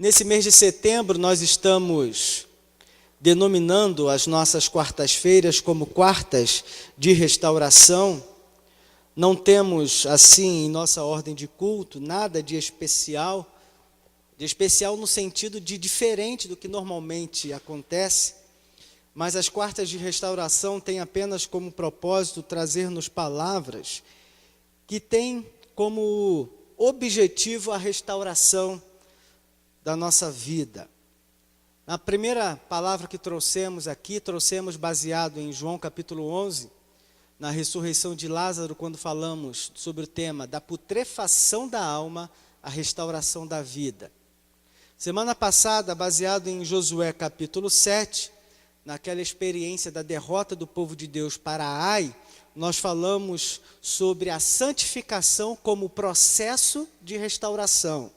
Nesse mês de setembro, nós estamos denominando as nossas quartas-feiras como quartas de restauração. Não temos, assim, em nossa ordem de culto, nada de especial no sentido de diferente do que normalmente acontece, mas as quartas de restauração têm apenas como propósito trazer-nos palavras que têm como objetivo a restauração da nossa vida. A primeira palavra que trouxemos baseado em João capítulo 11, na ressurreição de Lázaro, quando falamos sobre o tema da putrefação da alma, a restauração da vida. Semana passada, baseado em Josué capítulo 7, naquela experiência da derrota do povo de Deus para Ai, nós falamos sobre a santificação como processo de restauração.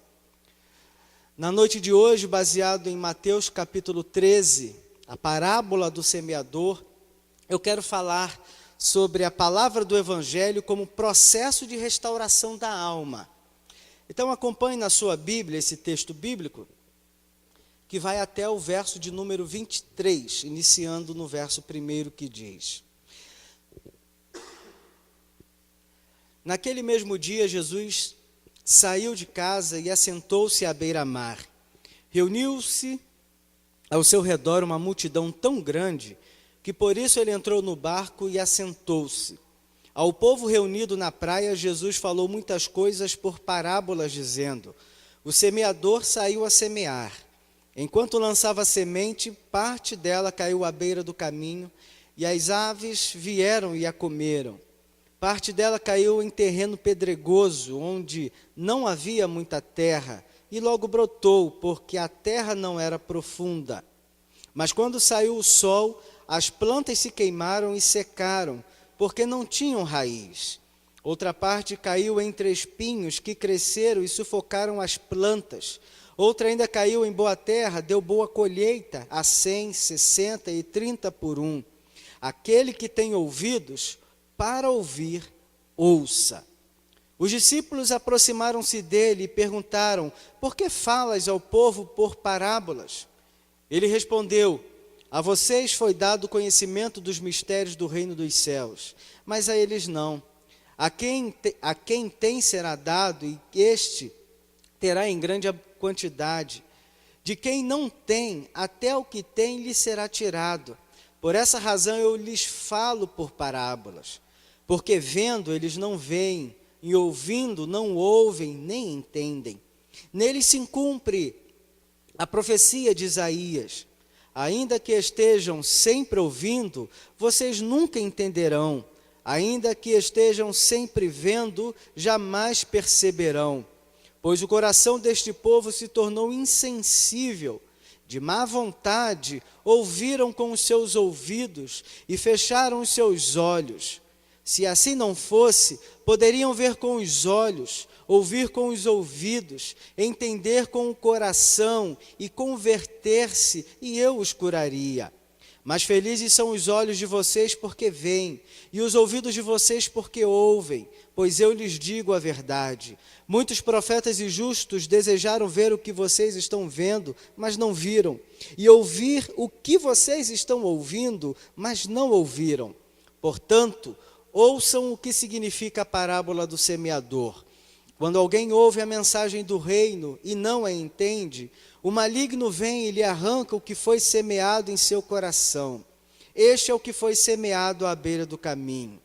Na noite de hoje, baseado em Mateus capítulo 13, a parábola do semeador, eu quero falar sobre a palavra do Evangelho como processo de restauração da alma. Então acompanhe na sua Bíblia esse texto bíblico, que vai até o verso de número 23, iniciando no verso 1 que diz: Naquele mesmo dia, Jesus saiu de casa e assentou-se à beira-mar. Reuniu-se ao seu redor uma multidão tão grande que por isso ele entrou no barco e assentou-se. Ao povo reunido na praia, Jesus falou muitas coisas por parábolas, dizendo: O semeador saiu a semear. Enquanto lançava a semente, parte dela caiu à beira do caminho, e as aves vieram e a comeram. Parte dela caiu em terreno pedregoso, onde não havia muita terra, e logo brotou, porque a terra não era profunda. Mas quando saiu o sol, as plantas se queimaram e secaram, porque não tinham raiz. Outra parte caiu entre espinhos que cresceram e sufocaram as plantas. Outra ainda caiu em boa terra, deu boa colheita, a 100, 60 e 30 por um. Aquele que tem ouvidos para ouvir, ouça. Os discípulos aproximaram-se dele e perguntaram: Por que falas ao povo por parábolas? Ele respondeu: A vocês foi dado conhecimento dos mistérios do reino dos céus, mas a eles não. A quem tem será dado, e este terá em grande quantidade. De quem não tem, até o que tem lhe será tirado. Por essa razão eu lhes falo por parábolas. Porque vendo eles não veem, e ouvindo não ouvem, nem entendem. Neles se cumpre a profecia de Isaías: Ainda que estejam sempre ouvindo, vocês nunca entenderão. Ainda que estejam sempre vendo, jamais perceberão. Pois o coração deste povo se tornou insensível. De má vontade, ouviram com os seus ouvidos e fecharam os seus olhos. Se assim não fosse, poderiam ver com os olhos, ouvir com os ouvidos, entender com o coração e converter-se, e eu os curaria. Mas felizes são os olhos de vocês porque veem, e os ouvidos de vocês porque ouvem, pois eu lhes digo a verdade. Muitos profetas e justos desejaram ver o que vocês estão vendo, mas não viram, e ouvir o que vocês estão ouvindo, mas não ouviram. Portanto, ouçam o que significa a parábola do semeador. Quando alguém ouve a mensagem do reino e não a entende, o maligno vem e lhe arranca o que foi semeado em seu coração. Este é o que foi semeado à beira do caminho.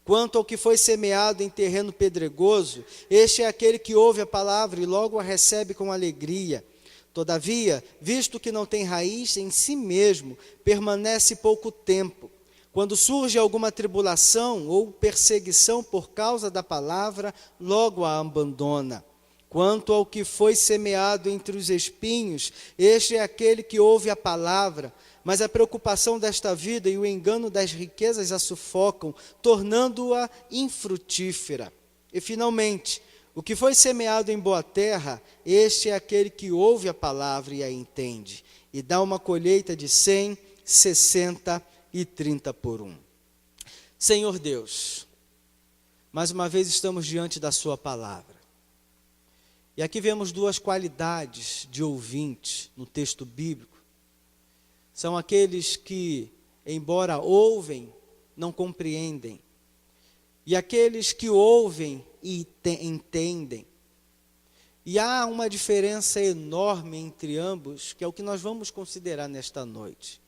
Quanto ao que foi semeado em terreno pedregoso, este é aquele que ouve a palavra e logo a recebe com alegria. Todavia, visto que não tem raiz em si mesmo, permanece pouco tempo. Quando surge alguma tribulação ou perseguição por causa da palavra, logo a abandona. Quanto ao que foi semeado entre os espinhos, este é aquele que ouve a palavra, mas a preocupação desta vida e o engano das riquezas a sufocam, tornando-a infrutífera. E, finalmente, o que foi semeado em boa terra, este é aquele que ouve a palavra e a entende, e dá uma colheita de 100, 60 e 30 por um. Senhor Deus, mais uma vez estamos diante da sua palavra. E aqui vemos duas qualidades de ouvinte no texto bíblico. São aqueles que, embora ouvem, não compreendem. E aqueles que ouvem e entendem. E há uma diferença enorme entre ambos, que é o que nós vamos considerar nesta noite.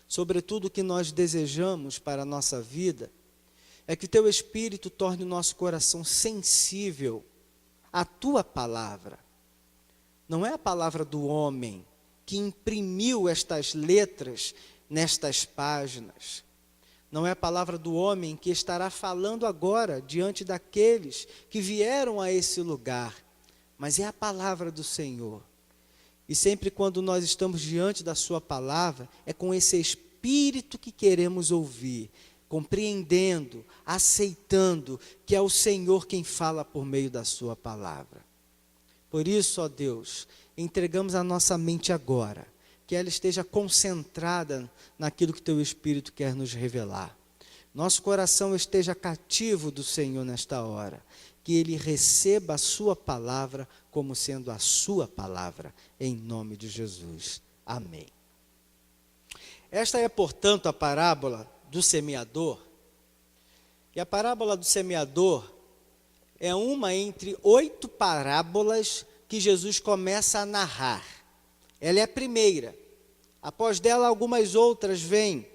Sobretudo o que nós desejamos para a nossa vida, é que teu Espírito torne o nosso coração sensível à tua palavra. Não é a palavra do homem que imprimiu estas letras nestas páginas. Não é a palavra do homem que estará falando agora diante daqueles que vieram a esse lugar, mas é a palavra do Senhor. E sempre quando nós estamos diante da sua palavra, é com esse Espírito que queremos ouvir, compreendendo, aceitando que é o Senhor quem fala por meio da sua palavra. Por isso, ó Deus, entregamos a nossa mente agora, que ela esteja concentrada naquilo que teu Espírito quer nos revelar. Nosso coração esteja cativo do Senhor nesta hora, que ele receba a sua palavra como sendo a sua palavra, em nome de Jesus. Amém. Esta é, portanto, a parábola do semeador. E a parábola do semeador é uma entre 8 parábolas que Jesus começa a narrar. Ela é a primeira. Após dela, algumas outras vêm,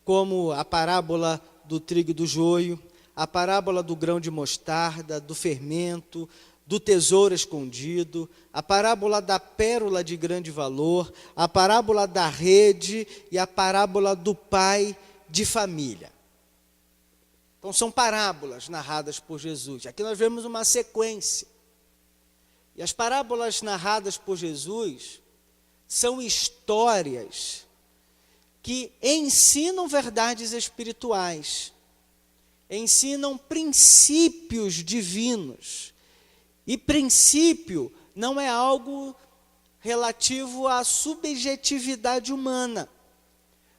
como a parábola do trigo e do joio, a parábola do grão de mostarda, do fermento, do tesouro escondido, a parábola da pérola de grande valor, a parábola da rede e a parábola do pai de família. Então, são parábolas narradas por Jesus. Aqui nós vemos uma sequência. E as parábolas narradas por Jesus são histórias que ensinam verdades espirituais, ensinam princípios divinos. E princípio não é algo relativo à subjetividade humana,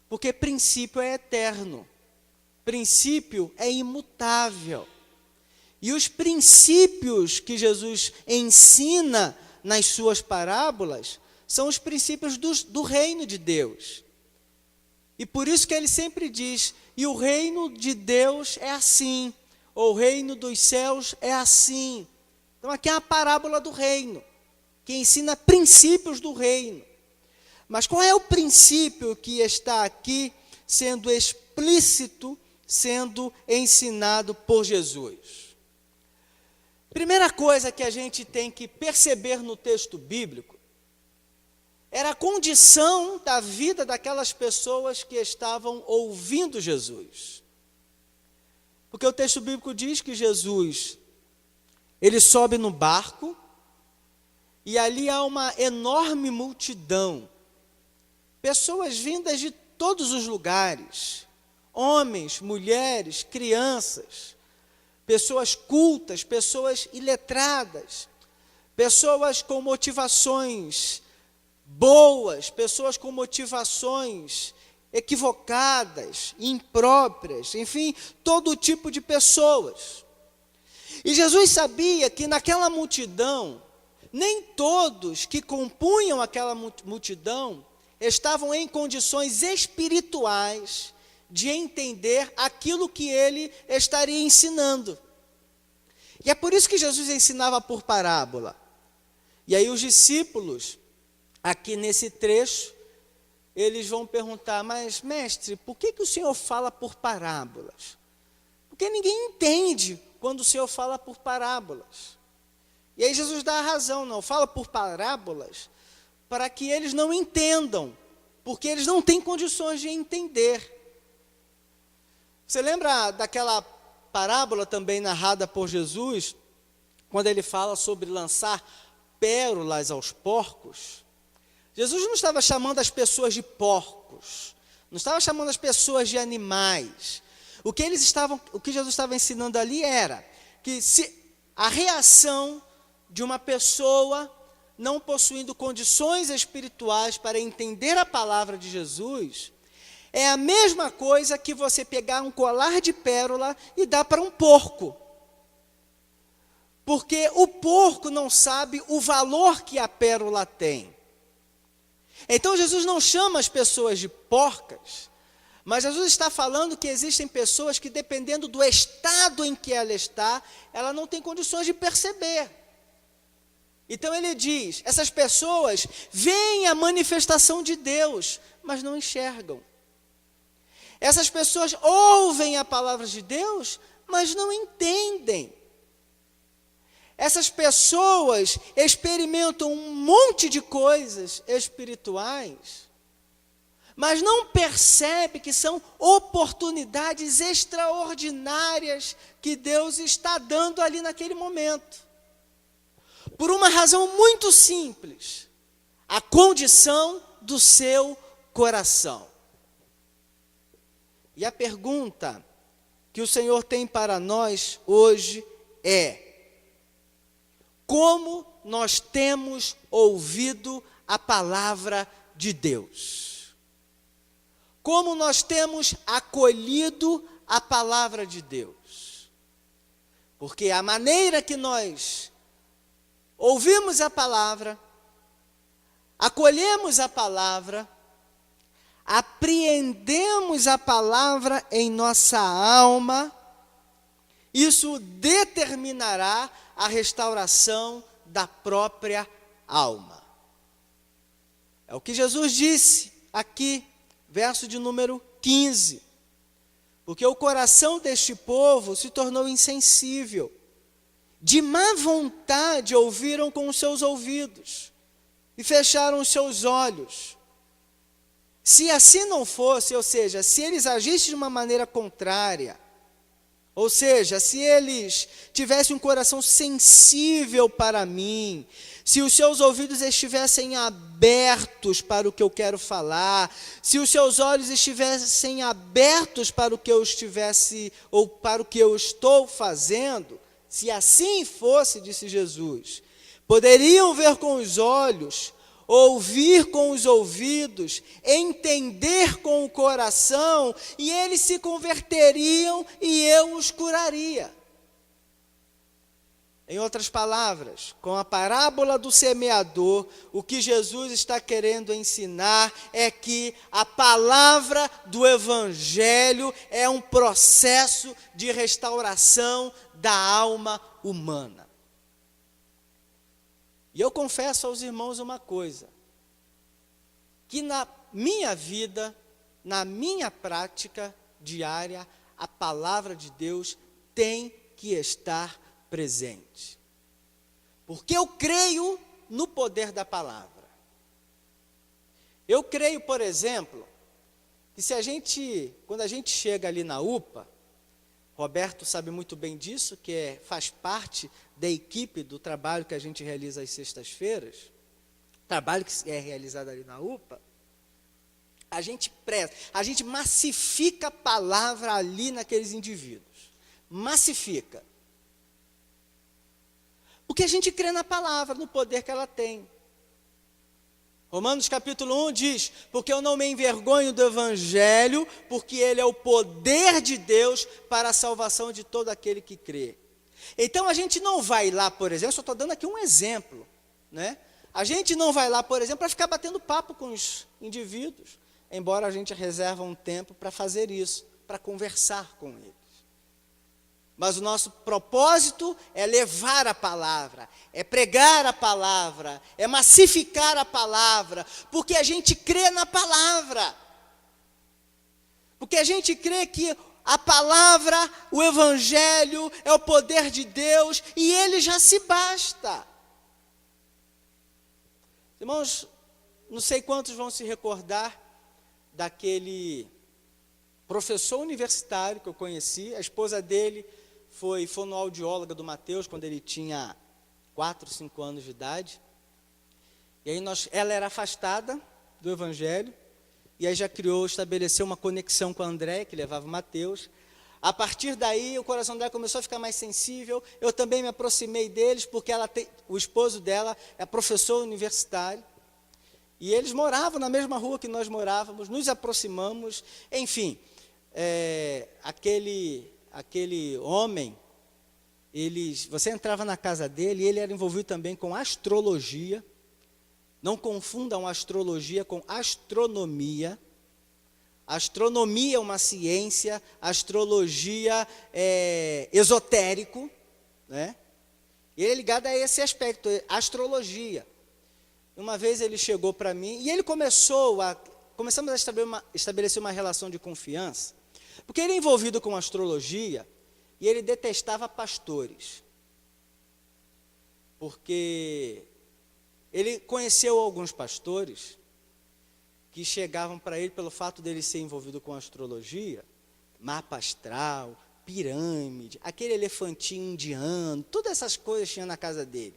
porque princípio é eterno, princípio é imutável. E os princípios que Jesus ensina nas suas parábolas são os princípios do reino de Deus. E por isso que ele sempre diz, e o reino de Deus é assim, ou o reino dos céus é assim. Então aqui é a parábola do reino, que ensina princípios do reino. Mas qual é o princípio que está aqui sendo explícito, sendo ensinado por Jesus? Primeira coisa que a gente tem que perceber no texto bíblico era a condição da vida daquelas pessoas que estavam ouvindo Jesus. Porque o texto bíblico diz que Jesus, ele sobe no barco e ali há uma enorme multidão, pessoas vindas de todos os lugares, homens, mulheres, crianças, pessoas cultas, pessoas iletradas, pessoas com motivações boas, pessoas com motivações equivocadas, impróprias, enfim, todo tipo de pessoas. E Jesus sabia que naquela multidão, nem todos que compunham aquela multidão estavam em condições espirituais de entender aquilo que ele estaria ensinando. E é por isso que Jesus ensinava por parábola. E aí os discípulos, aqui nesse trecho, eles vão perguntar, mas mestre, por que o Senhor fala por parábolas? Porque ninguém entende quando o Senhor fala por parábolas. E aí Jesus dá a razão, não, fala por parábolas para que eles não entendam, porque eles não têm condições de entender. Você lembra daquela parábola também narrada por Jesus, quando ele fala sobre lançar pérolas aos porcos? Jesus não estava chamando as pessoas de porcos, não estava chamando as pessoas de animais. O que Jesus estava ensinando ali era que se a reação de uma pessoa não possuindo condições espirituais para entender a palavra de Jesus, é a mesma coisa que você pegar um colar de pérola e dar para um porco. porque o porco não sabe o valor que a pérola tem. Então Jesus não chama as pessoas de porcas, mas Jesus está falando que existem pessoas que, dependendo do estado em que ela está, ela não tem condições de perceber. Então ele diz, essas pessoas veem a manifestação de Deus, mas não enxergam. Essas pessoas ouvem a palavra de Deus, mas não entendem. Essas pessoas experimentam um monte de coisas espirituais, mas não percebem que são oportunidades extraordinárias que Deus está dando ali naquele momento. Por uma razão muito simples, a condição do seu coração. E a pergunta que o Senhor tem para nós hoje é: como nós temos ouvido a palavra de Deus? Como nós temos acolhido a palavra de Deus? Porque a maneira que nós ouvimos a palavra, acolhemos a palavra, apreendemos a palavra em nossa alma, isso determinará a restauração da própria alma. É o que Jesus disse aqui, verso de número 15. Porque o coração deste povo se tornou insensível. De má vontade ouviram com os seus ouvidos e fecharam os seus olhos. Se assim não fosse, ou seja, se eles agissem de uma maneira contrária, ou seja, se eles tivessem um coração sensível para mim, se os seus ouvidos estivessem abertos para o que eu quero falar, se os seus olhos estivessem abertos para o que eu estivesse, ou para o que eu estou fazendo, se assim fosse, disse Jesus, poderiam ver com os olhos, ouvir com os ouvidos, entender com o coração, e eles se converteriam e eu os curaria. Em outras palavras, com a parábola do semeador, o que Jesus está querendo ensinar é que a palavra do Evangelho é um processo de restauração da alma humana. E eu confesso aos irmãos uma coisa, que na minha vida, na minha prática diária, a palavra de Deus tem que estar presente. Porque eu creio no poder da palavra. Eu creio, por exemplo, que quando a gente chega ali na UPA, Roberto sabe muito bem disso, que faz parte da equipe do trabalho que a gente realiza às sextas-feiras, trabalho que é realizado ali na UPA, a gente massifica a palavra ali naqueles indivíduos. Massifica. Porque a gente crê na palavra, no poder que ela tem. Romanos capítulo 1 diz, porque eu não me envergonho do Evangelho, porque ele é o poder de Deus para a salvação de todo aquele que crê. Então a gente não vai lá, por exemplo, só estou dando aqui um exemplo, né? A gente não vai lá, por exemplo, para ficar batendo papo com os indivíduos, embora a gente reserve um tempo para fazer isso, para conversar com eles. Mas o nosso propósito é levar a palavra, é pregar a palavra, é massificar a palavra, porque a gente crê na palavra. Porque a gente crê que a palavra, o Evangelho, é o poder de Deus e ele já se basta. Irmãos, não sei quantos vão se recordar daquele professor universitário que eu conheci, a esposa dele foi fonoaudióloga do Mateus, quando ele tinha 4, 5 anos de idade. E aí ela era afastada do Evangelho, e aí já estabeleceu uma conexão com a André, que levava o Mateus. A partir daí, o coração dela começou a ficar mais sensível. Eu também me aproximei deles, porque o esposo dela é professor universitário. E eles moravam na mesma rua que nós morávamos, nos aproximamos. Enfim, aquele homem, você entrava na casa dele e ele era envolvido também com astrologia. Não confundam astrologia com astronomia. Astronomia é uma ciência, astrologia é esotérico, né? E ele é ligado a esse aspecto, astrologia. Uma vez ele chegou para mim e ele começamos a estabelecer uma relação de confiança, porque ele é envolvido com astrologia e ele detestava pastores, porque ele conheceu alguns pastores que chegavam para ele pelo fato dele ser envolvido com astrologia, mapa astral, pirâmide, aquele elefantinho indiano, todas essas coisas tinha na casa dele.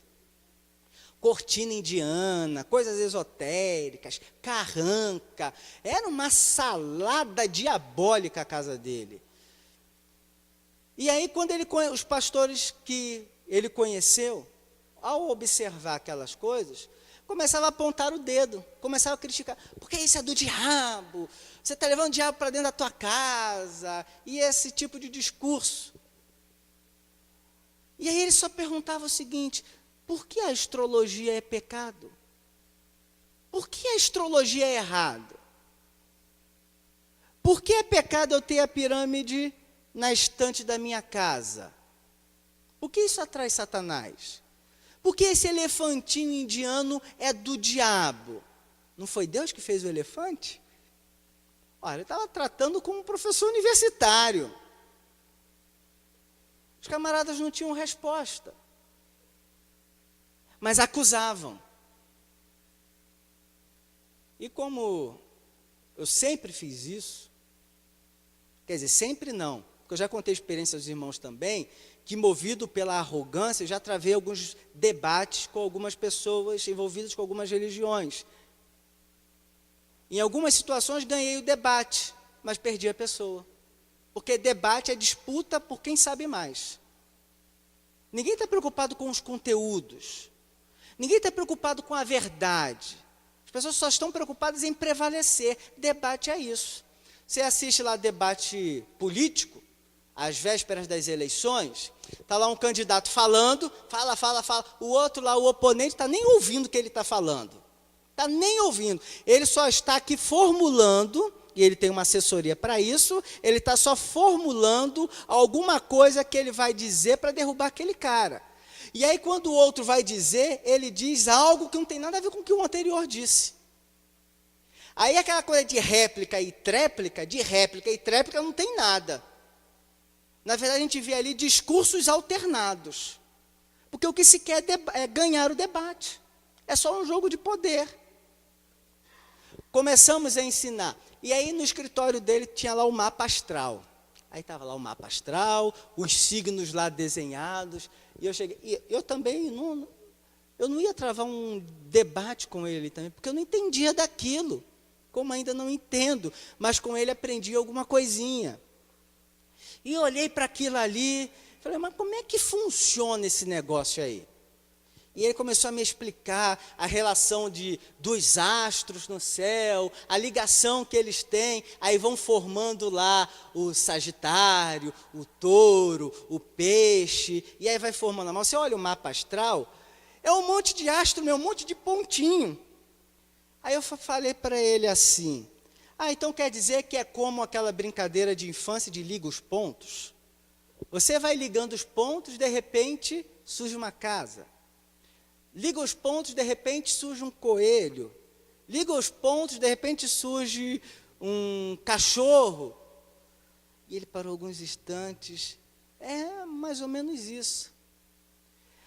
Cortina indiana, coisas esotéricas, carranca, era uma salada diabólica a casa dele. E aí, quando os pastores que ele conheceu, ao observar aquelas coisas, começava a apontar o dedo, começava a criticar, porque isso é do diabo, você está levando o diabo para dentro da tua casa, e esse tipo de discurso. E aí ele só perguntava o seguinte: por que a astrologia é pecado? Por que a astrologia é errado? Por que é pecado eu ter a pirâmide na estante da minha casa? Por que isso atrai Satanás? Porque esse elefantinho indiano é do diabo. Não foi Deus que fez o elefante? Olha, ele estava tratando como um professor universitário. Os camaradas não tinham resposta, mas acusavam. E como eu sempre fiz isso, quer dizer, sempre não, porque eu já contei experiência aos irmãos também, que movido pela arrogância, eu já travei alguns debates com algumas pessoas envolvidas com algumas religiões. Em algumas situações ganhei o debate, mas perdi a pessoa. Porque debate é disputa por quem sabe mais. Ninguém está preocupado com os conteúdos. Ninguém está preocupado com a verdade. As pessoas só estão preocupadas em prevalecer. Debate é isso. Você assiste lá debate político, às vésperas das eleições, está lá um candidato falando, fala, o outro lá, o oponente, está nem ouvindo o que ele está falando. Está nem ouvindo. Ele só está aqui formulando, e ele tem uma assessoria para isso, ele está só formulando alguma coisa que ele vai dizer para derrubar aquele cara. E aí, quando o outro vai dizer, ele diz algo que não tem nada a ver com o que o anterior disse. Aí aquela coisa de réplica e tréplica não tem nada. Na verdade, a gente vê ali discursos alternados. Porque o que se quer é ganhar o debate. É só um jogo de poder. Começamos a ensinar. E aí, no escritório dele, tinha lá o mapa astral. Aí estava lá o mapa astral, os signos lá desenhados. E eu cheguei. E eu também eu não ia travar um debate com ele também, porque eu não entendia daquilo. Como ainda não entendo. Mas com ele aprendi alguma coisinha. E eu olhei para aquilo ali, falei, mas como é que funciona esse negócio aí? E ele começou a me explicar a relação dos astros no céu, a ligação que eles têm, aí vão formando lá o Sagitário, o Touro, o Peixe, e aí vai formando. Mas você olha o mapa astral, é um monte de astro, um monte de pontinho. Aí eu falei para ele assim, então quer dizer que é como aquela brincadeira de infância de liga os pontos? Você vai ligando os pontos, de repente surge uma casa. Liga os pontos, de repente surge um coelho. Liga os pontos, de repente surge um cachorro. E ele parou alguns instantes. É mais ou menos isso.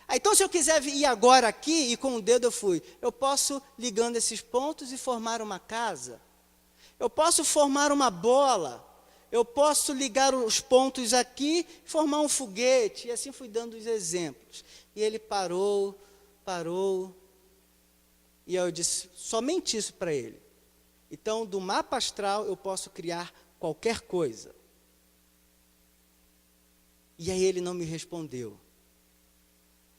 Então, se eu quiser ir agora aqui, e com o dedo eu fui, eu posso, ligando esses pontos, e formar uma casa. Eu posso formar uma bola. Eu posso ligar os pontos aqui, formar um foguete. E assim fui dando os exemplos. E ele parou. E eu disse somente isso para ele. Então, do mapa astral, eu posso criar qualquer coisa. E aí ele não me respondeu.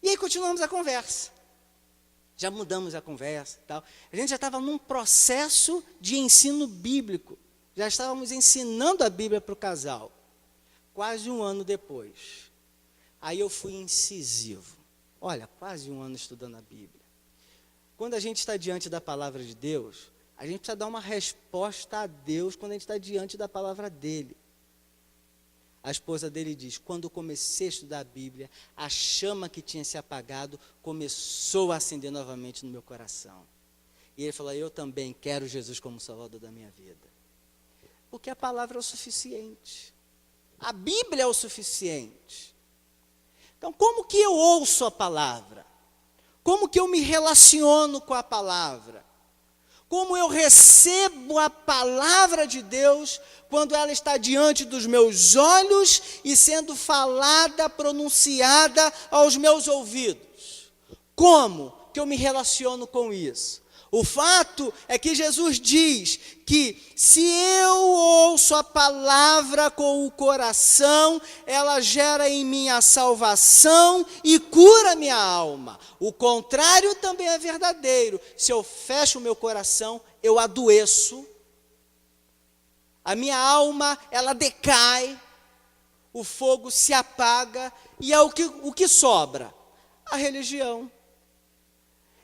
E aí continuamos a conversa. Já mudamos a conversa e tal. A gente já estava num processo de ensino bíblico. Já estávamos ensinando a Bíblia para o casal. Quase um ano depois. Aí eu fui incisivo. Olha, quase um ano estudando a Bíblia. Quando a gente está diante da palavra de Deus, a gente precisa dar uma resposta a Deus quando a gente está diante da palavra dele. A esposa dele diz, quando eu comecei a estudar a Bíblia, a chama que tinha se apagado começou a acender novamente no meu coração. E ele falou, eu também quero Jesus como Salvador da minha vida. Porque a palavra é o suficiente. A Bíblia é o suficiente. Então, como que eu ouço a palavra? Como que eu me relaciono com a palavra? Como eu recebo a palavra de Deus quando ela está diante dos meus olhos e sendo falada, pronunciada aos meus ouvidos? Como que eu me relaciono com isso? O fato é que Jesus diz que se eu ouço a palavra com o coração, ela gera em mim a salvação e cura minha alma. O contrário também é verdadeiro. Se eu fecho o meu coração, eu adoeço. A minha alma, ela decai. O fogo se apaga. E é o que sobra? A religião.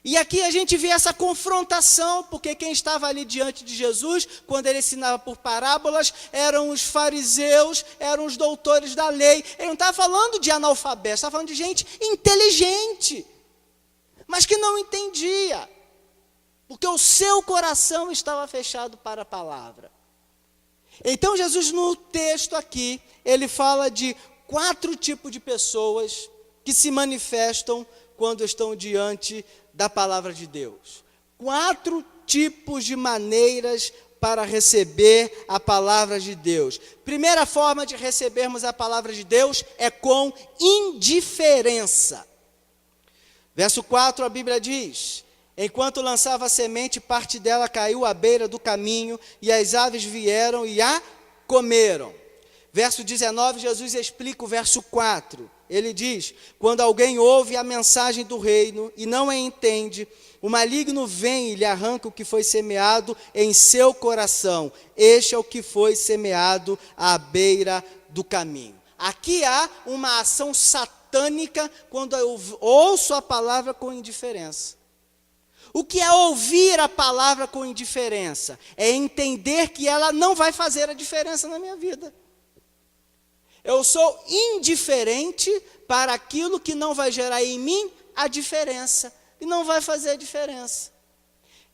E aqui a gente vê essa confrontação, porque quem estava ali diante de Jesus, quando ele ensinava por parábolas, eram os fariseus, eram os doutores da lei. Ele não estava falando de analfabeto, estava falando de gente inteligente, mas que não entendia, porque o seu coração estava fechado para a palavra. Então Jesus, no texto aqui, ele fala de 4 tipos de pessoas que se manifestam quando estão diante da palavra de Deus. 4 tipos de maneiras para receber a palavra de Deus. Primeira forma de recebermos a palavra de Deus é com indiferença. Verso 4, a Bíblia diz, enquanto lançava a semente, parte dela caiu à beira do caminho, e as aves vieram e a comeram. Verso 19, Jesus explica o verso 4. Ele diz, quando alguém ouve a mensagem do reino e não a entende, o maligno vem e lhe arranca o que foi semeado em seu coração. Este é o que foi semeado à beira do caminho. Aqui há uma ação satânica quando eu ouço a palavra com indiferença. O que é ouvir a palavra com indiferença? É entender que ela não vai fazer a diferença na minha vida. Eu sou indiferente para aquilo que não vai gerar em mim a diferença. E não vai fazer a diferença.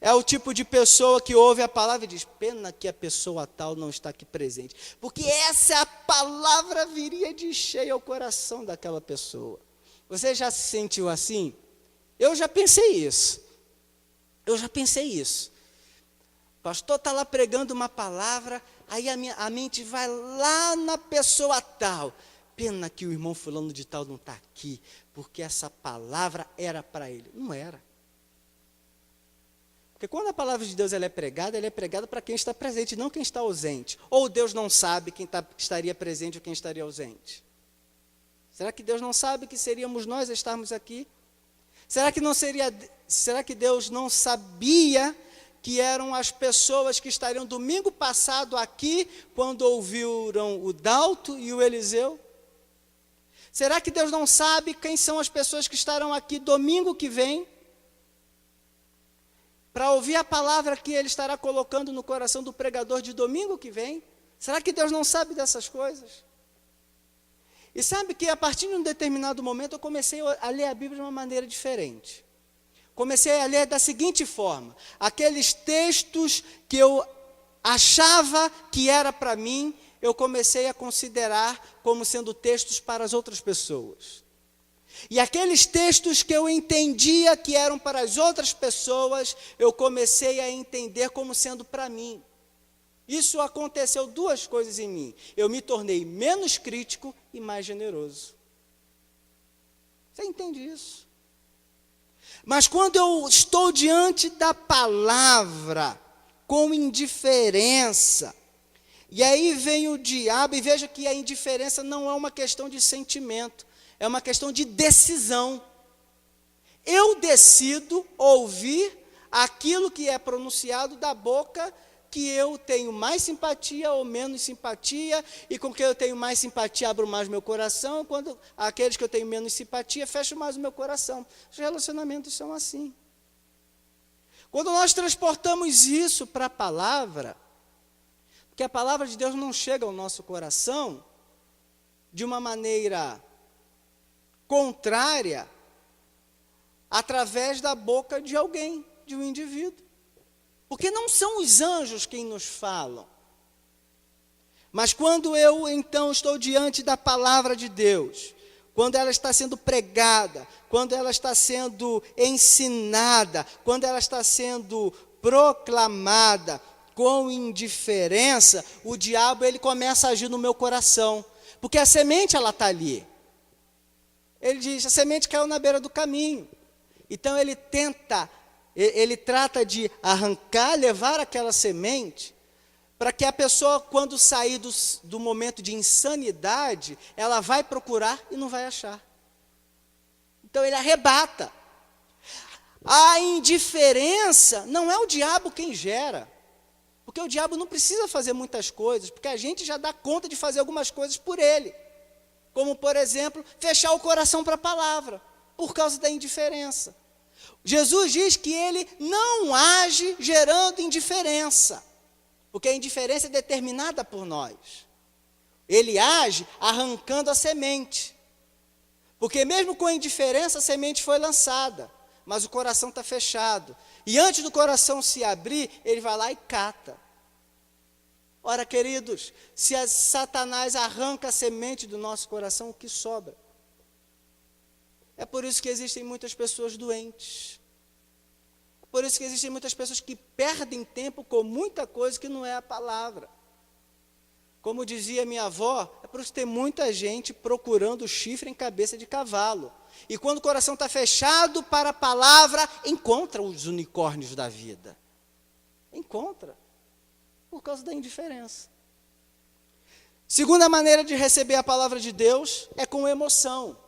É o tipo de pessoa que ouve a palavra e diz, pena que a pessoa tal não está aqui presente. Porque essa palavra viria de cheio ao coração daquela pessoa. Você já se sentiu assim? Eu já pensei isso. O pastor está lá pregando uma palavra, aí a mente vai lá na pessoa tal. Pena que o irmão fulano de tal não está aqui, porque essa palavra era para ele. Não era. Porque quando a palavra de Deus ela é pregada para quem está presente, não quem está ausente. Ou Deus não sabe quem estaria presente ou quem estaria ausente. Será que Deus não sabe que seríamos nós a estarmos aqui? Será que Deus não sabia que eram as pessoas que estariam domingo passado aqui, quando ouviram o Dalto e o Eliseu? Será que Deus não sabe quem são as pessoas que estarão aqui domingo que vem, para ouvir a palavra que Ele estará colocando no coração do pregador de domingo que vem? Será que Deus não sabe dessas coisas? E sabe que a partir de um determinado momento eu comecei a ler a Bíblia de uma maneira diferente. Comecei a ler da seguinte forma, aqueles textos que eu achava que era para mim, eu comecei a considerar como sendo textos para as outras pessoas. E aqueles textos que eu entendia que eram para as outras pessoas, eu comecei a entender como sendo para mim. Isso aconteceu 2 coisas em mim. Eu me tornei menos crítico e mais generoso. Você entende isso? Mas quando eu estou diante da palavra, com indiferença, e aí vem o diabo, e veja que a indiferença não é uma questão de sentimento, é uma questão de decisão. Eu decido ouvir aquilo que é pronunciado da boca que eu tenho mais simpatia ou menos simpatia, e com quem eu tenho mais simpatia abro mais meu coração, quando aqueles que eu tenho menos simpatia fecho mais o meu coração. Os relacionamentos são assim. Quando nós transportamos isso para a palavra, porque a palavra de Deus não chega ao nosso coração de uma maneira contrária, através da boca de alguém, de um indivíduo. Porque não são os anjos quem nos falam. Mas quando eu, então, estou diante da palavra de Deus, quando ela está sendo pregada, quando ela está sendo ensinada, quando ela está sendo proclamada com indiferença, o diabo ele começa a agir no meu coração. Porque a semente, ela está ali. Ele diz, a semente caiu na beira do caminho. Então ele trata de arrancar, levar aquela semente, para que a pessoa, quando sair do momento de insanidade, ela vai procurar e não vai achar. Então ele arrebata. A indiferença não é o diabo quem gera, porque o diabo não precisa fazer muitas coisas, porque a gente já dá conta de fazer algumas coisas por ele, como, por exemplo, fechar o coração para a palavra, por causa da indiferença. Jesus diz que ele não age gerando indiferença, porque a indiferença é determinada por nós. Ele age arrancando a semente, porque mesmo com a indiferença a semente foi lançada, mas o coração está fechado, e antes do coração se abrir, ele vai lá e cata. Ora, queridos, se Satanás arranca a semente do nosso coração, o que sobra? É por isso que existem muitas pessoas doentes. É por isso que existem muitas pessoas que perdem tempo com muita coisa que não é a palavra. Como dizia minha avó, é por isso que tem muita gente procurando chifre em cabeça de cavalo. E quando o coração está fechado para a palavra, encontra os unicórnios da vida. Encontra. Por causa da indiferença. Segunda maneira de receber a palavra de Deus é com emoção.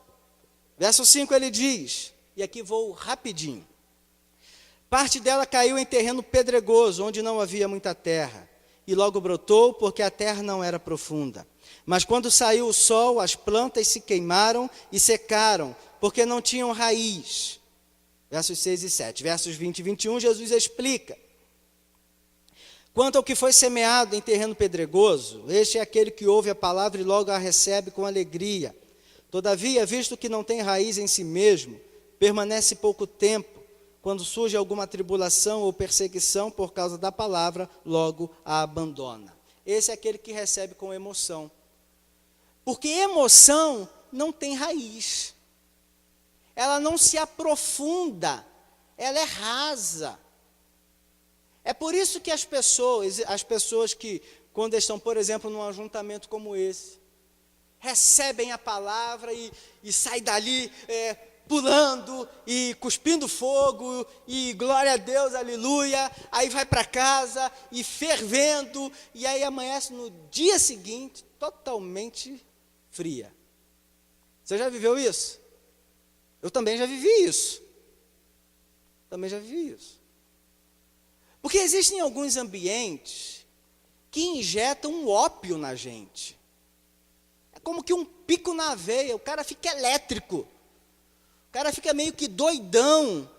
Verso 5 ele diz, e aqui vou rapidinho. Parte dela caiu em terreno pedregoso, onde não havia muita terra, e logo brotou, porque a terra não era profunda. Mas quando saiu o sol, as plantas se queimaram e secaram, porque não tinham raiz. Versos 6 e 7. Versos 20 e 21, Jesus explica. Quanto ao que foi semeado em terreno pedregoso, este é aquele que ouve a palavra e logo a recebe com alegria. Todavia, visto que não tem raiz em si mesmo, permanece pouco tempo, quando surge alguma tribulação ou perseguição por causa da palavra, logo a abandona. Esse é aquele que recebe com emoção. Porque emoção não tem raiz. Ela não se aprofunda, ela é rasa. É por isso que as pessoas que, quando estão, por exemplo, num ajuntamento como esse, recebem a palavra e saem dali pulando e cuspindo fogo, e glória a Deus, aleluia, aí vai para casa e fervendo, e aí amanhece no dia seguinte totalmente fria. Você já viveu isso? Eu também já vivi isso. Porque existem alguns ambientes que injetam um ópio na gente. É como que um pico na veia, o cara fica elétrico. O cara fica meio que doidão.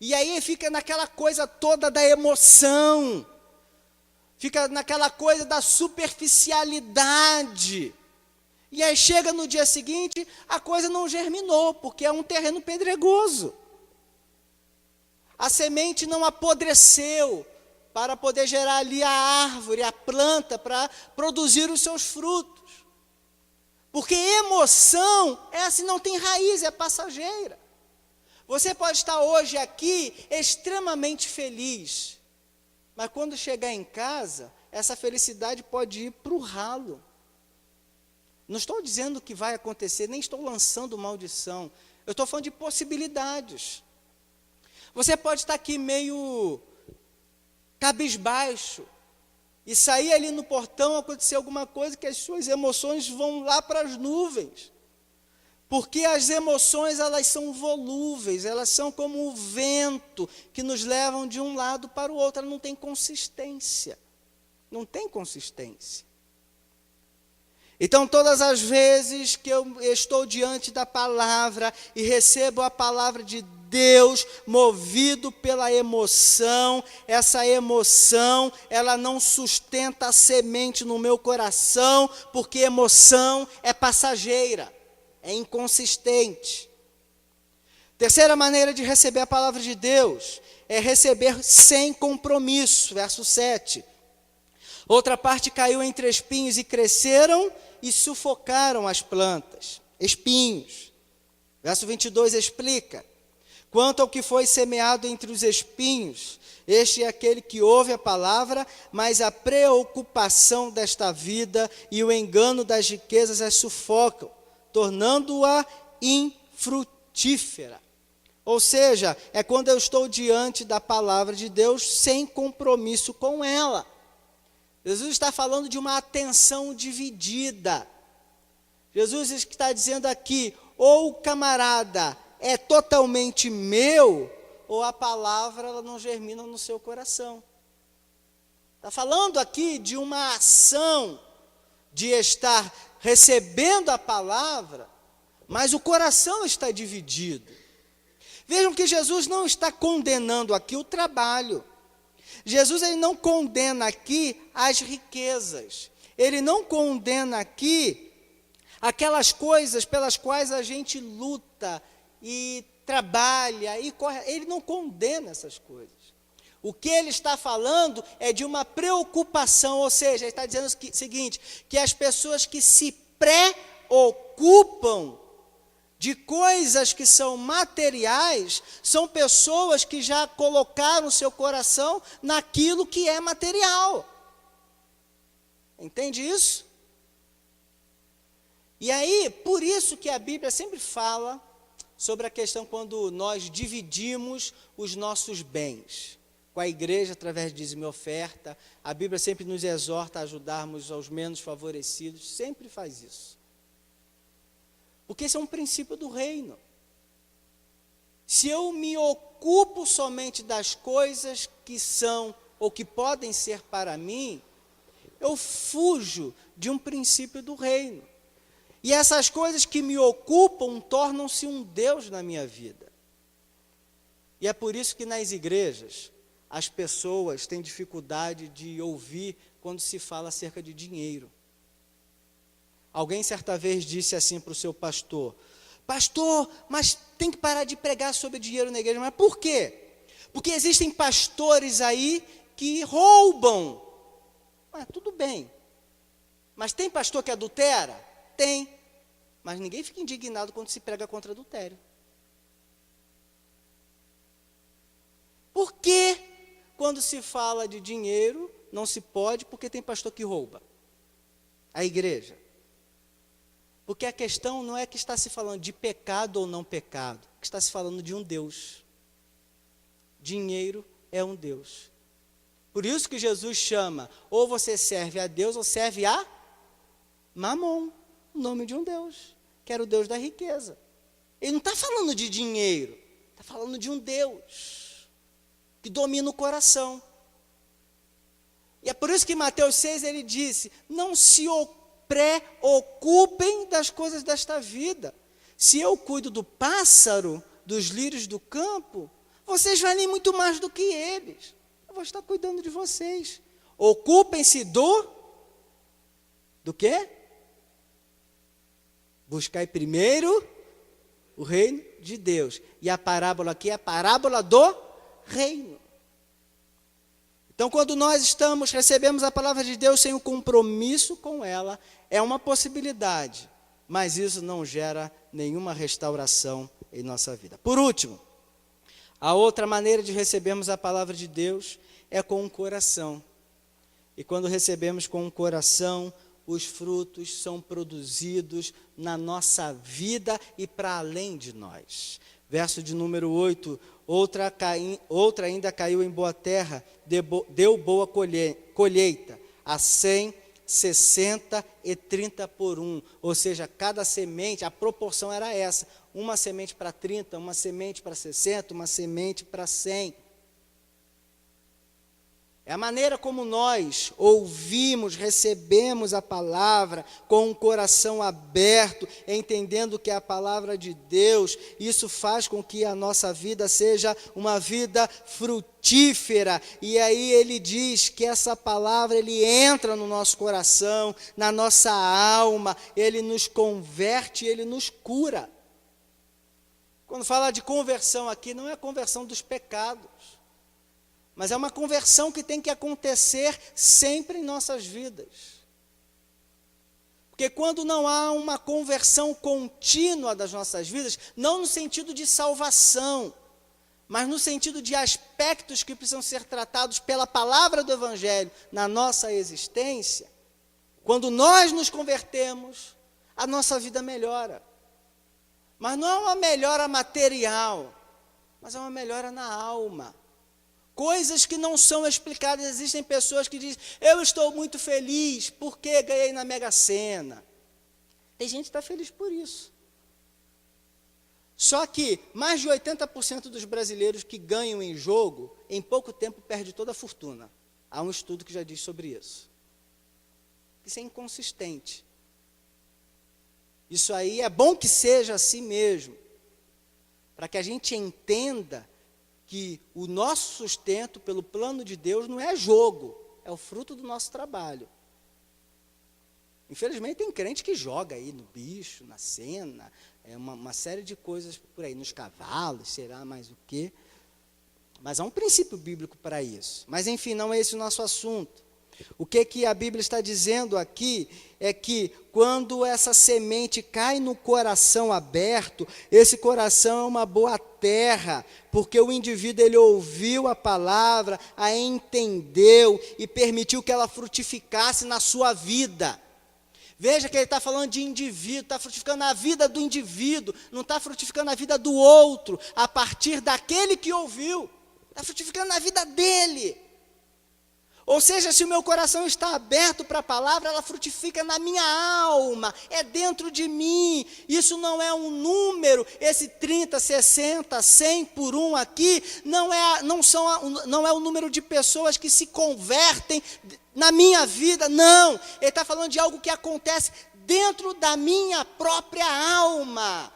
E aí fica naquela coisa toda da emoção. Fica naquela coisa da superficialidade. E aí chega no dia seguinte, a coisa não germinou, porque é um terreno pedregoso. A semente não apodreceu para poder gerar ali a árvore, a planta, para produzir os seus frutos. Porque emoção é assim, não tem raiz, é passageira. Você pode estar hoje aqui extremamente feliz, mas quando chegar em casa, essa felicidade pode ir para o ralo. Não estou dizendo que vai acontecer, nem estou lançando maldição. Eu estou falando de possibilidades. Você pode estar aqui meio cabisbaixo e sair ali no portão, acontecer alguma coisa que as suas emoções vão lá para as nuvens. Porque as emoções, elas são volúveis, elas são como o vento que nos levam de um lado para o outro, ela não tem consistência. não tem consistência. Então, todas as vezes que eu estou diante da palavra e recebo a palavra de Deus, movido pela emoção, essa emoção, ela não sustenta a semente no meu coração, porque emoção é passageira, é inconsistente. Terceira maneira de receber a palavra de Deus é receber sem compromisso, verso 7. Outra parte caiu entre espinhos e cresceram e sufocaram as plantas, espinhos. Verso 22 explica: quanto ao que foi semeado entre os espinhos, este é aquele que ouve a palavra, mas a preocupação desta vida e o engano das riquezas as sufocam, tornando-a infrutífera. Ou seja, é quando eu estou diante da palavra de Deus sem compromisso com ela. Jesus está falando de uma atenção dividida. Jesus está dizendo aqui, ou o camarada é totalmente meu, ou a palavra ela não germina no seu coração. Está falando aqui de uma ação de estar recebendo a palavra, mas o coração está dividido. Vejam que Jesus não está condenando aqui o trabalho. Jesus ele não condena aqui as riquezas. Ele não condena aqui aquelas coisas pelas quais a gente luta e trabalha e corre. Ele não condena essas coisas. O que ele está falando é de uma preocupação, ou seja, ele está dizendo o seguinte, que as pessoas que se preocupam de coisas que são materiais, são pessoas que já colocaram o seu coração naquilo que é material. Entende isso? E aí, por isso que a Bíblia sempre fala sobre a questão quando nós dividimos os nossos bens. Com a igreja, através de dízimo e oferta, a Bíblia sempre nos exorta a ajudarmos aos menos favorecidos, sempre faz isso. Porque esse é um princípio do reino. Se eu me ocupo somente das coisas que são ou que podem ser para mim, eu fujo de um princípio do reino. E essas coisas que me ocupam tornam-se um Deus na minha vida. E é por isso que nas igrejas as pessoas têm dificuldade de ouvir quando se fala acerca de dinheiro. Alguém certa vez disse assim para o seu pastor: pastor, mas tem que parar de pregar sobre dinheiro na igreja. Mas por quê? Porque existem pastores aí que roubam. Tudo bem. Mas tem pastor que adultera? Tem. Mas ninguém fica indignado quando se prega contra adultério. Por que quando se fala de dinheiro não se pode? Porque tem pastor que rouba a igreja. Porque a questão não é que está se falando de pecado ou não pecado, que está se falando de um Deus. Dinheiro é um Deus. Por isso que Jesus chama, ou você serve a Deus ou serve a Mamon, o nome de um Deus, que era o Deus da riqueza. Ele não está falando de dinheiro, está falando de um Deus que domina o coração. E é por isso que em Mateus 6 ele disse, não se preocupem das coisas desta vida. Se eu cuido do pássaro, dos lírios do campo, vocês valem muito mais do que eles. Eu vou estar cuidando de vocês. Ocupem-se do quê? Buscai primeiro o reino de Deus. E a parábola aqui é a parábola do reino. Então, quando nós recebemos a palavra de Deus sem um compromisso com ela, é uma possibilidade, mas isso não gera nenhuma restauração em nossa vida. Por último, a outra maneira de recebermos a palavra de Deus é com o coração. E quando recebemos com o coração, os frutos são produzidos na nossa vida e para além de nós. Verso de número 8, outra ainda caiu em boa terra, deu boa colheita, a 100, 60 e 30 por 1. Ou seja, cada semente, a proporção era essa, uma semente para 30, uma semente para 60, uma semente para 100. É a maneira como nós ouvimos, recebemos a palavra com um coração aberto, entendendo que é a palavra de Deus. Isso faz com que a nossa vida seja uma vida frutífera. E aí ele diz que essa palavra, ele entra no nosso coração, na nossa alma, ele nos converte, ele nos cura. Quando fala de conversão aqui, não é a conversão dos pecados, mas é uma conversão que tem que acontecer sempre em nossas vidas. Porque quando não há uma conversão contínua das nossas vidas, não no sentido de salvação, mas no sentido de aspectos que precisam ser tratados pela palavra do Evangelho na nossa existência, quando nós nos convertemos, a nossa vida melhora. Mas não é uma melhora material, mas é uma melhora na alma. Coisas que não são explicadas. Existem pessoas que dizem, eu estou muito feliz porque ganhei na Mega Sena. Tem gente que está feliz por isso. Só que mais de 80% dos brasileiros que ganham em jogo, em pouco tempo perde toda a fortuna. Há um estudo que já diz sobre isso. Isso é inconsistente. Isso aí é bom que seja assim mesmo, para que a gente entenda que o nosso sustento pelo plano de Deus não é jogo, é o fruto do nosso trabalho. Infelizmente tem crente que joga aí no bicho, na cena, uma série de coisas por aí, nos cavalos, será mais o quê. Mas há um princípio bíblico para isso. Mas enfim, não é esse o nosso assunto. O que a Bíblia está dizendo aqui é que quando essa semente cai no coração aberto, esse coração é uma boa terra, porque o indivíduo ele ouviu a palavra, a entendeu e permitiu que ela frutificasse na sua vida. Veja que ele está falando de indivíduo, está frutificando na vida do indivíduo, não está frutificando na vida do outro, a partir daquele que ouviu, está frutificando na vida dele. Ou seja, se o meu coração está aberto para a palavra, ela frutifica na minha alma, é dentro de mim. Isso não é um número, esse 30, 60, 100 por 1 aqui, não é o número de pessoas que se convertem na minha vida, não. Ele está falando de algo que acontece dentro da minha própria alma,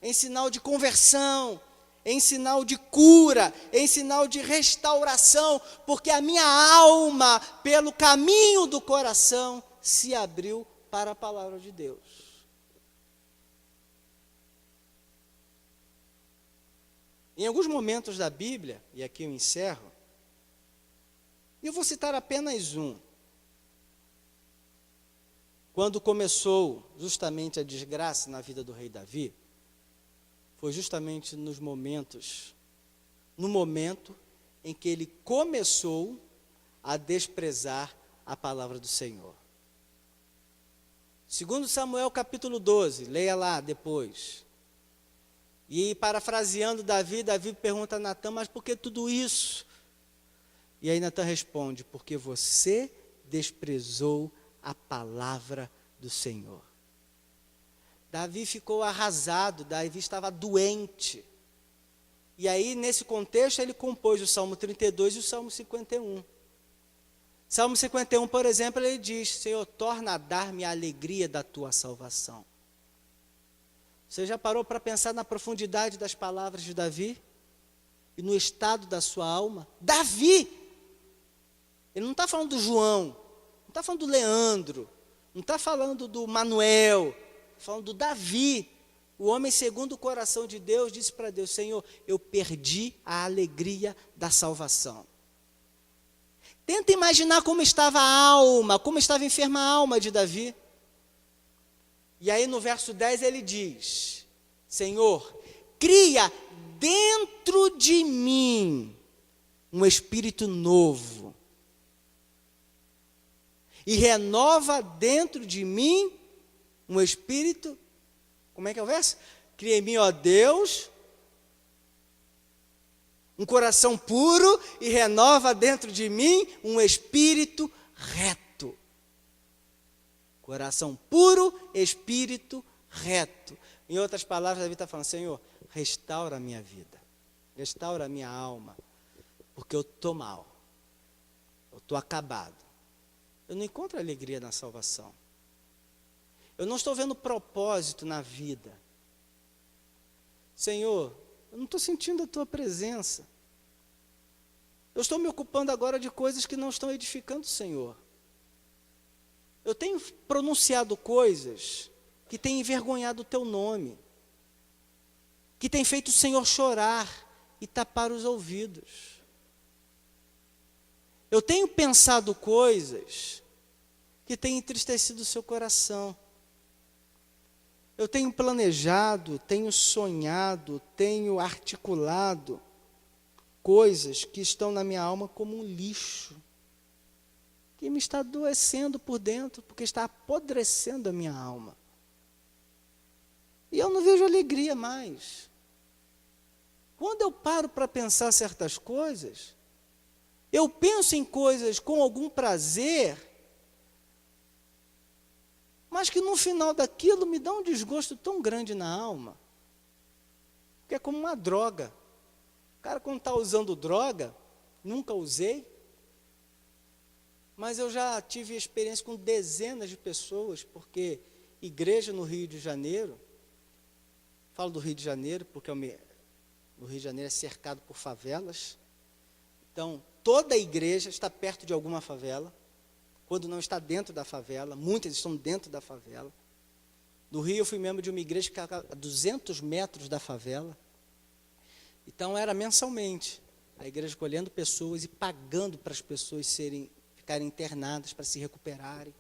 em sinal de conversão, em sinal de cura, em sinal de restauração, porque a minha alma, pelo caminho do coração, se abriu para a palavra de Deus. Em alguns momentos da Bíblia, e aqui eu encerro, eu vou citar apenas um. Quando começou justamente a desgraça na vida do rei Davi, foi justamente no momento em que ele começou a desprezar a palavra do Senhor. 2 Samuel capítulo 12, leia lá depois. E parafraseando Davi pergunta a Natã, mas por que tudo isso? E aí Natã responde, porque você desprezou a palavra do Senhor. Davi ficou arrasado, Davi estava doente. E aí, nesse contexto, ele compôs o Salmo 32 e o Salmo 51. Salmo 51, por exemplo, ele diz, Senhor, torna a dar-me a alegria da tua salvação. Você já parou para pensar na profundidade das palavras de Davi? E no estado da sua alma? Davi! Ele não está falando do João, não está falando do Leandro, não está falando do Manuel, falando do Davi, o homem segundo o coração de Deus, disse para Deus, Senhor, eu perdi a alegria da salvação. Tenta imaginar como estava a alma, como estava enferma a alma de Davi. E aí no verso 10 ele diz, Senhor, cria dentro de mim um espírito novo e renova dentro de mim um espírito, como é que é o verso? Cria em mim, ó Deus, um coração puro e renova dentro de mim um espírito reto. Coração puro, espírito reto. Em outras palavras, Davi está falando, Senhor, restaura a minha vida, restaura a minha alma, porque eu estou mal. estou acabado. Eu não encontro alegria na salvação. Eu não estou vendo propósito na vida. Senhor, eu não estou sentindo a tua presença. Eu estou me ocupando agora de coisas que não estão edificando o Senhor. Eu tenho pronunciado coisas que têm envergonhado o teu nome, que têm feito o Senhor chorar e tapar os ouvidos. Eu tenho pensado coisas que têm entristecido o seu coração. Eu tenho planejado, tenho sonhado, tenho articulado coisas que estão na minha alma como um lixo, que me está adoecendo por dentro, porque está apodrecendo a minha alma. E eu não vejo alegria mais. Quando eu paro para pensar certas coisas, eu penso em coisas com algum prazer, mas que no final daquilo me dá um desgosto tão grande na alma, que é como uma droga. O cara, quando está usando droga, nunca usei, mas eu já tive experiência com dezenas de pessoas, porque igreja no Rio de Janeiro, falo do Rio de Janeiro, porque o Rio de Janeiro é cercado por favelas, então toda a igreja está perto de alguma favela, quando não está dentro da favela, muitas estão dentro da favela. No Rio eu fui membro de uma igreja que ficava a 200 metros da favela, então era mensalmente, a igreja colhendo pessoas e pagando para as pessoas ficarem internadas, para se recuperarem.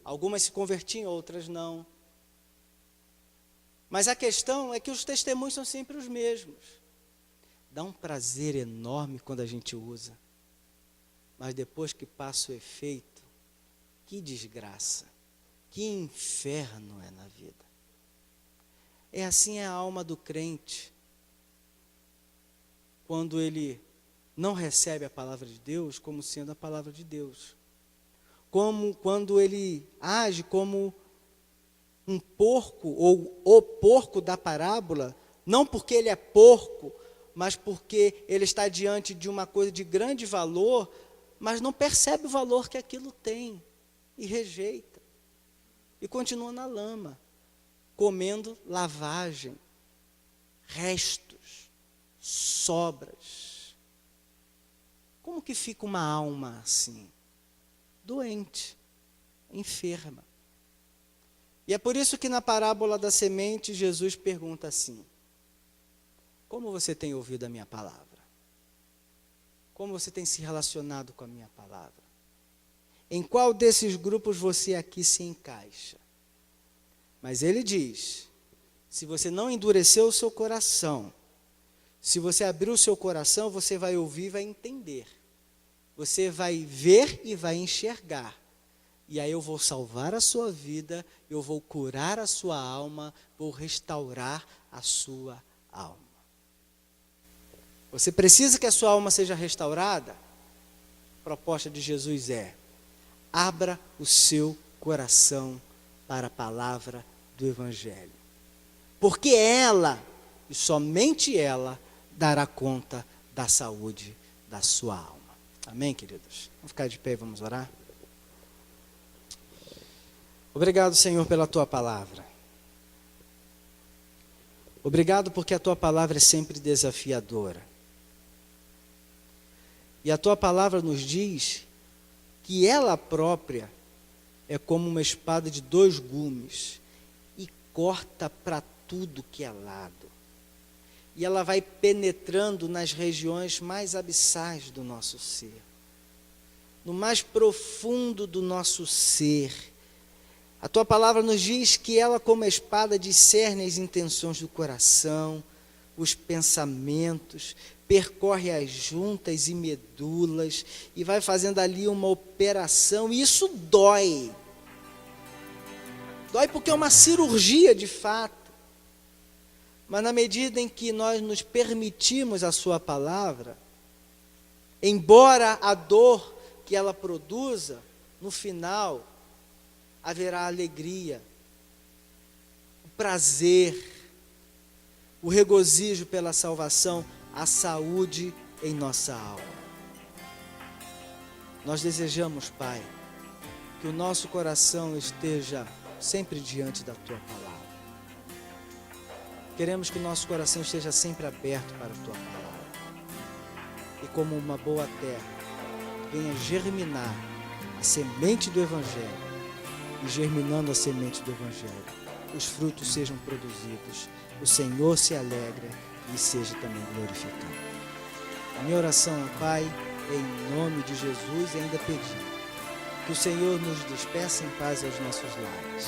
Algumas se convertiam, outras não. Mas a questão é que os testemunhos são sempre os mesmos. Dá um prazer enorme quando a gente usa, mas depois que passa o efeito, que desgraça, que inferno é na vida. É assim a alma do crente, quando ele não recebe a palavra de Deus como sendo a palavra de Deus. Quando ele age como um porco, ou o porco da parábola, não porque ele é porco, mas porque ele está diante de uma coisa de grande valor, mas não percebe o valor que aquilo tem, e rejeita, e continua na lama, comendo lavagem, restos, sobras. Como que fica uma alma assim? Doente, enferma. E é por isso que na parábola da semente, Jesus pergunta assim: como você tem ouvido a minha palavra? Como você tem se relacionado com a minha palavra? Em qual desses grupos você aqui se encaixa? Mas ele diz, se você não endureceu o seu coração, se você abrir o seu coração, você vai ouvir e vai entender. Você vai ver e vai enxergar. E aí eu vou salvar a sua vida, eu vou curar a sua alma, vou restaurar a sua alma. Você precisa que a sua alma seja restaurada? A proposta de Jesus é: abra o seu coração para a palavra do Evangelho. Porque ela, e somente ela, dará conta da saúde da sua alma. Amém, queridos? Vamos ficar de pé e vamos orar? Obrigado, Senhor, pela tua palavra. Obrigado porque a tua palavra é sempre desafiadora. E a tua palavra nos diz que ela própria é como uma espada de 2 gumes e corta para tudo que é lado. E ela vai penetrando nas regiões mais abissais do nosso ser, no mais profundo do nosso ser. A tua palavra nos diz que ela, como a espada, discerne as intenções do coração, os pensamentos, percorre as juntas e medulas e vai fazendo ali uma operação, e isso dói. Dói porque é uma cirurgia de fato. Mas na medida em que nós nos permitimos a sua palavra, embora a dor que ela produza, no final haverá alegria, o prazer, o regozijo pela salvação, a saúde em nossa alma. Nós desejamos, Pai, que o nosso coração esteja sempre diante da Tua palavra. Queremos que o nosso coração esteja sempre aberto para a Tua palavra. E como uma boa terra, venha germinar a semente do Evangelho. E germinando a semente do Evangelho, os frutos sejam produzidos, o Senhor se alegra e seja também glorificado. A minha oração, Pai, é em nome de Jesus, e ainda pedir que o Senhor nos despeça em paz aos nossos lares.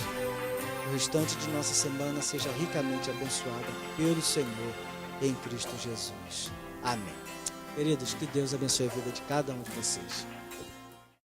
O restante de nossa semana seja ricamente abençoada pelo Senhor em Cristo Jesus. Amém. Queridos, que Deus abençoe a vida de cada um de vocês.